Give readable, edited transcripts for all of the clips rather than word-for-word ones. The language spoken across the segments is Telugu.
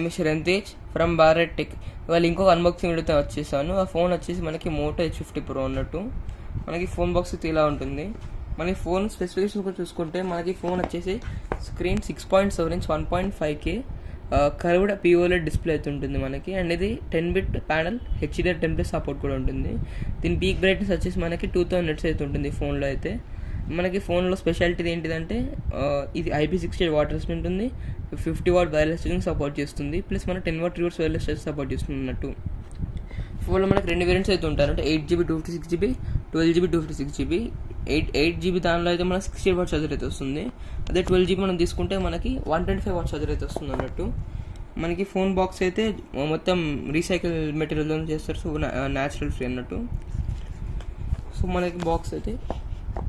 నేను శ్రంతేజ్ ఫ్రమ్ భారత్ టెక్. వాళ్ళు ఇంకొక అన్బాక్సింగ్ వీడియోతో వచ్చేసాను. ఆ ఫోన్ వచ్చేసి మనకి మోటో H50 Pro అన్నట్టు. మనకి ఫోన్ బాక్స్ అయితే ఇలా ఉంటుంది. మనకి ఫోన్ స్పెసిఫికేషన్ కూడా చూసుకుంటే మనకి ఫోన్ వచ్చేసి screen 6.7 inch 1.5K curved POLED display అయితే ఉంటుంది మనకి. అండ్ ఇది 10-bit ప్యానల్ HDR10+ సపోర్ట్ కూడా ఉంటుంది. దీని పీక్ బ్రైట్నెస్ వచ్చేసి మనకి 2000 nits అయితే ఉంటుంది ఫోన్లో అయితే. మనకి ఫోన్లో స్పెషాలిటీ ఏంటిదంటే ఇది IP68 వాటర్ రెసిస్టెంట్ ఉంటుంది, 50 watt వైర్లెస్ ఛార్జింగ్ సపోర్ట్ చేస్తుంది, ప్లస్ మన 10 watt reverse wireless charging support చేస్తుంది అన్నట్టు. ఫోన్లో మనకి 2 వేరియంట్స్ అయితే ఉంటారు, అంటే 8GB 256GB, 12GB 256GB. 8GB దానిలో అయితే మనకి 60 watt ఛార్జర్ అయితే వస్తుంది. అదే 12GB మనం తీసుకుంటే మనకి 125 watt ఛార్జర్ అయితే వస్తుంది అన్నట్టు. మనకి ఫోన్ బాక్స్ అయితే మొత్తం రీసైకిల్ మెటీరియల్తో చేస్తారు, సో న్యాచురల్ ఫ్రీ అన్నట్టు. సో మనకి బాక్స్ అయితే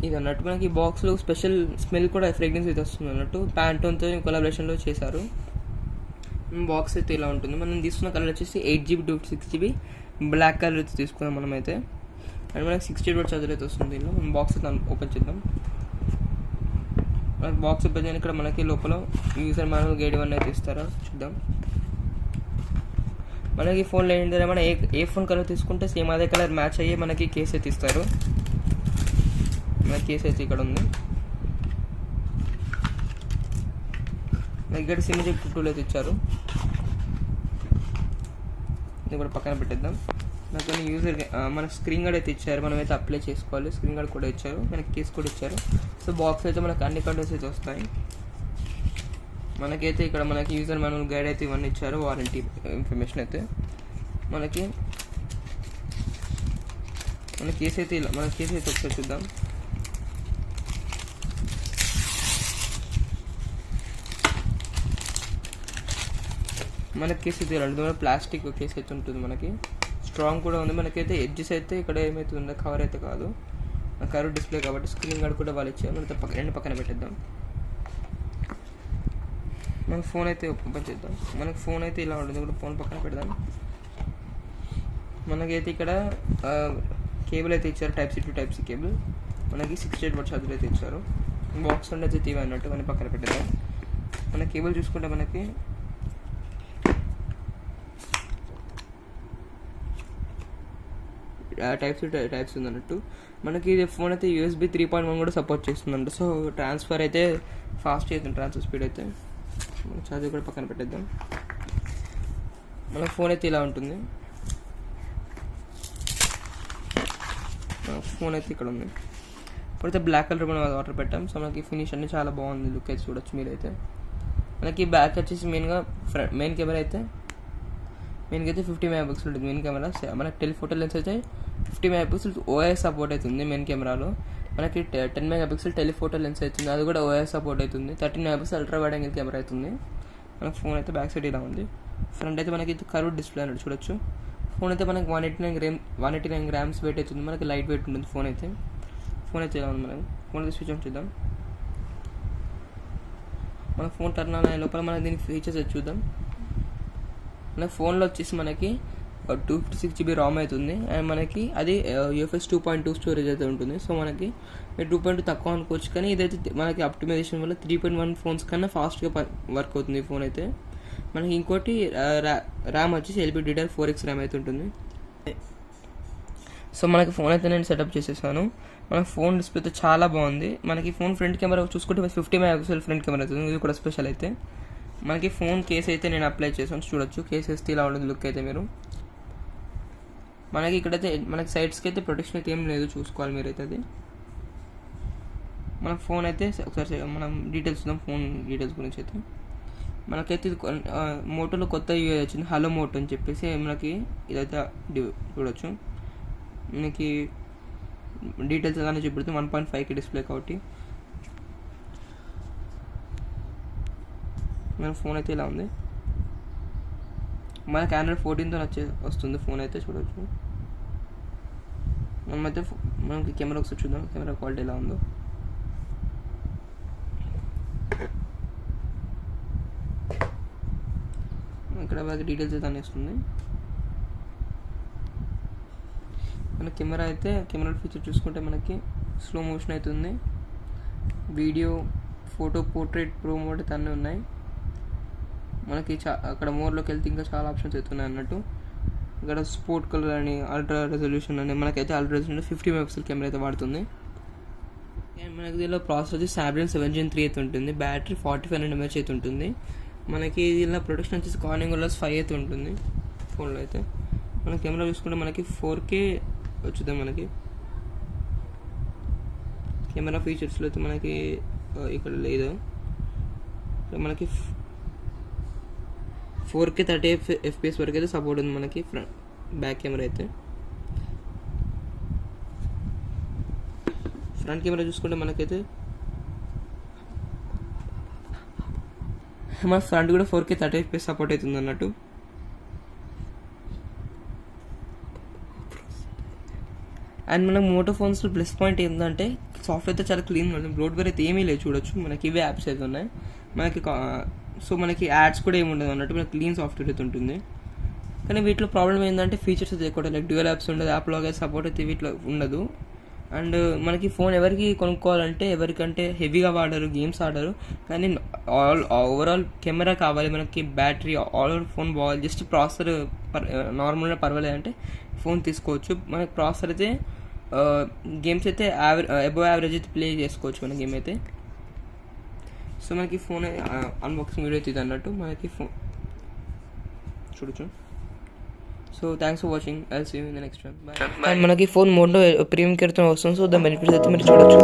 ఇది అన్నట్టు. మనకి బాక్స్లో స్పెషల్ స్మెల్ కూడా ఫ్రేగ్రెన్స్ అయితే వస్తుంది అన్నట్టు. ప్యాంటోన్తో కొలాబరేషన్లో చేశారు. బాక్స్ అయితే ఇలా ఉంటుంది. మనం తీసుకున్న కలర్ వచ్చేసి 8GB 256GB బ్లాక్ కలర్ అయితే తీసుకున్నాం మనమైతే. అండ్ మనకి 60 watt ఛార్జర్ అయితే వస్తుంది దీనిలో. మనం బాక్స్ అయితే ఓపెన్ చేద్దాం. మనకి బాక్స్ ఓపెన్ చేయడానికి ఇక్కడ మనకి లోపల యూజర్ మాన్యువల్ గైడ్ ఇవన్నీ అయితే ఇస్తారో చూద్దాం. మనకి ఫోన్లో ఏంటంటే మనం ఏ ఫోన్ కలర్ తీసుకుంటే సేమ్ అదే కలర్ మ్యాచ్ అయ్యి మనకి కేస్ అయితే ఇస్తారు. మన కేస్ అయితే ఇక్కడ ఉంది. ఇక్కడ సిమ్ జెక్ టూల్ అయితే ఇచ్చారు, ఇది కూడా పక్కన పెట్టేద్దాం. నాకు యూజర్ మన స్క్రీన్ గార్డ్ అయితే ఇచ్చారు, మనమైతే అప్లై చేసుకోవాలి. స్క్రీన్ గార్డ్ కూడా ఇచ్చారు, మనకి కేస్ కూడా ఇచ్చారు. సో బాక్స్ అయితే మనకు అన్ని కంటెంట్స్ అయితే వస్తాయి. మనకైతే ఇక్కడ మనకి యూజర్ మాన్యువల్ గైడ్ అయితే ఇవన్నీ ఇచ్చారు, వారంటీ ఇన్ఫర్మేషన్ అయితే. మన కేస్ అయితే ఇలా, మన కేస్ అయితే ఒకసారి చూద్దాం. మన కేసు అయితే ఇలా ఉంటుంది. ప్లాస్టిక్ కేసు అయితే ఉంటుంది, మనకి స్ట్రాంగ్ కూడా ఉంది. మనకైతే ఎడ్జెస్ అయితే ఇక్కడ ఏమైతే ఉందో కవర్ అయితే కాదు, కవర్ డిస్ప్లే కాబట్టి స్క్రీన్ గార్డ్ కూడా వాళ్ళు ఇచ్చారు. మనతో రెండు పక్కన పెట్టేద్దాం. మన ఫోన్ అయితే ఓపెన్ చేద్దాం. మనకి ఫోన్ అయితే ఇలా ఉంటుంది, కూడా ఫోన్ పక్కన పెడదాం. మనకైతే ఇక్కడ కేబుల్ అయితే ఇచ్చారు, Type-C to Type-C కేబుల్. మనకి 68 watt ఛార్జర్ అయితే ఇచ్చారు. బాక్స్ నుండి అయితే తీవి అన్నట్టు మనం పక్కన పెట్టేద్దాం. మన కేబుల్ చూసుకుంటే మనకి Type-C ఉంది అన్నట్టు. మనకి ఇది ఫోన్ అయితే USB 3.1 కూడా సపోర్ట్ చేస్తుందంట. సో ట్రాన్స్ఫర్ అయితే ఫాస్ట్ అవుతుంది, ట్రాన్స్ఫర్ స్పీడ్ అయితే. మన ఛార్జర్ కూడా పక్కన పెట్టేద్దాం. మన ఫోన్ అయితే ఇలా ఉంటుంది. ఫోన్ అయితే ఇక్కడ ఉంది. ఇప్పుడైతే బ్లాక్ కలర్ మనం ఆర్డర్ పెట్టాం. సో మనకి ఫినిష్ అన్ని చాలా బాగుంది, లుక్ అయితే చూడొచ్చు మీరైతే. మనకి బ్యాక్ వచ్చేసి మెయిన్ కెమెరా అయితే 50 MP ఉంటుంది మెయిన్ కెమెరా. మనకి టెలిఫోటో లెన్స్ అయితే 50 MP OIS సపోర్ట్ అవుతుంది మెయిన్ కెమెరాలో. మనకి 10 MP టెలిఫోటో లెన్స్ అవుతుంది, అది కూడా OIS సపోర్ట్ అవుతుంది. 13 MP ultra wide angle camera అవుతుంది. మన ఫోన్ అయితే బ్యాక్ సైడ్ ఇలా ఉంది. ఫ్రంట్ అయితే మనకి కర్వ్డ్ డిస్ప్లే అన్నట్టు చూడొచ్చు. ఫోన్ అయితే మనకి 189 grams వెయిట్ అవుతుంది. మనకి లైట్ వెయిట్ ఉంటుంది ఫోన్ అయితే. ఇలా ఉంది. మనం ఫోన్ అయితే స్విచ్ ఆన్ చేద్దాం. మన ఫోన్ టర్న్ ఆన్ అయ్యే లోపల మనం దీని ఫీచర్స్ అయితే చూద్దాం. మన ఫోన్లో వచ్చేసి మనకి 256GB ROM అవుతుంది. అండ్ మనకి అది UFS 2.2 స్టోరేజ్ అయితే ఉంటుంది. సో మనకి 2.2 తక్కువ అనుకోవచ్చు, కానీ ఇదైతే మనకి ఆప్టిమైజేషన్ వల్ల 3.1 ఫోన్స్ కన్నా ఫాస్ట్గా వర్క్ అవుతుంది ఈ ఫోన్ అయితే. మనకి ఇంకోటి ర్యామ్ వచ్చేసి LPDDR4X ర్యామ్ అయితే ఉంటుంది. సో మనకి ఫోన్ అయితే నేను సెటప్ చేసేసాను. మన ఫోన్ డిస్ప్లే అయితే చాలా బాగుంది. మనకి ఫోన్ ఫ్రంట్ కెమెరా చూసుకుంటే 50 MP ఫ్రంట్ కెమెరా అవుతుంది, ఇది కూడా స్పెషల్ అయితే. మనకి ఫోన్ కేస్ అయితే నేను అప్లై చేసాను, చూడొచ్చు. కేస్ వేస్తే ఇలా ఉంటుంది లుక్ అయితే మీరు. మనకి ఇక్కడైతే మనకి సైడ్స్కి అయితే ప్రొటెక్షన్ అయితే ఏం లేదు, చూసుకోవాలి మీరైతే అది. మన ఫోన్ అయితే ఒకసారి మనం డీటెయిల్స్ చూద్దాం, ఫోన్ డీటెయిల్స్ గురించి అయితే. మనకైతే ఇది మోటోలో కొత్త యూఐ వచ్చింది, హలో మోటో అని చెప్పేసి. మనకి ఇదైతే చూడొచ్చు. మనకి డీటెయిల్స్ అలానే చూపెడుతుంది, 1.5K డిస్ప్లే కాబట్టి. మన ఫోన్ అయితే ఇలా ఉంది. మనకి Android 14తో వస్తుంది ఫోన్ అయితే, చూడవచ్చు. మనమైతే మనకి కెమెరా ఒకసారి చూద్దాం, కెమెరా క్వాలిటీ ఎలా ఉందో. ఇక్కడ మనకి డీటెయిల్స్ అయితే అనేస్తుంది. మన కెమెరా అయితే కెమెరా ఫీచర్ చూసుకుంటే మనకి స్లో మోషన్ అవుతుంది, video, photo, portrait, pro mode అయితే అన్నీ ఉన్నాయి. మనకి అక్కడ మోర్లోకి వెళ్తే ఇంకా చాలా ఆప్షన్స్ అవుతున్నాయి అన్నట్టు. ఇక్కడ స్పోర్ట్ కలర్ అని, అల్ట్రా రెజల్యూషన్ అని, మనకైతే అల్ట్రా రెజల్యూషన్ 50 మెగాపిక్సెల్ కెమెరా అయితే వాడుతుంది. అండ్ మనకి దీనిలో ప్రాసెసర్ వచ్చి Snapdragon 7 Gen 3 అయితే ఉంటుంది. బ్యాటరీ 4500 mAh అయితే ఉంటుంది. మనకి దీనిలో ప్రొటెక్షన్ వచ్చేసి కార్నింగ్ గ్లాస్ 5 అయితే ఉంటుంది ఫోన్లో అయితే. మన కెమెరా చూసుకుంటే మనకి 4K వచ్చుద్దాం. మనకి కెమెరా ఫీచర్స్లో అయితే మనకి ఇక్కడ లేదు. మనకి 4K 30 FPS వరకు అయితే సపోర్ట్ ఉంది మనకి బ్యాక్ కెమెరా అయితే. ఫ్రంట్ కెమెరా చూసుకుంటే మనకైతే మన ఫ్రంట్ కూడా 4K 30 FPS సపోర్ట్ అవుతుంది అన్నట్టు. అండ్ మనకు మోటో ఫోన్స్లో ప్లస్ పాయింట్ ఏంటంటే సాఫ్ట్వేర్ అయితే చాలా క్లీన్గా ఉంటుంది. బ్లోట్వేర్ అయితే ఏమీ లేదు చూడొచ్చు. మనకి ఇవే యాప్స్ అయితే ఉన్నాయి మనకి. సో మనకి యాడ్స్ కూడా ఏమి ఉండదు అన్నట్టు, మనకి క్లీన్ సాఫ్ట్వేర్ అయితే ఉంటుంది. కానీ వీటిలో ప్రాబ్లం ఏంటంటే ఫీచర్స్ అయితే ఎక్కువ లైక్ డ్యూయల్ యాప్స్ ఉండదు, యాప్ లాగా సపోర్ట్ అయితే వీటిలో ఉండదు. అండ్ మనకి ఫోన్ ఎవరికి కొనుక్కోవాలంటే ఎవరికంటే హెవీగా వాడరు, గేమ్స్ ఆడరు, కానీ ఓవరాల్ కెమెరా కావాలి మనకి, బ్యాటరీ ఆల్ ఓవర్ ఫోన్ బాగా, జస్ట్ ప్రాసెసర్ నార్మల్గా పర్వాలేదు అంటే ఫోన్ తీసుకోవచ్చు. మనకి ప్రాసెసర్ అయితే గేమ్స్ అయితే అబవ్ యావరేజ్ అయితే ప్లే చేసుకోవచ్చు మన గేమ్ అయితే. సో మనకి ఫోన్ అన్బాక్సింగ్ వీడియో అయితే అన్నట్టు మనకి ఫోన్ చూడొచ్చు. So thanks for watching. I'll see you in the next one. Bye. మనకి ఫోన్ మోడ్లో ప్రీమియం కేర్తో వస్తుంది. సో దాని బెనిఫిట్స్ అయితే మీరు చూడొచ్చు.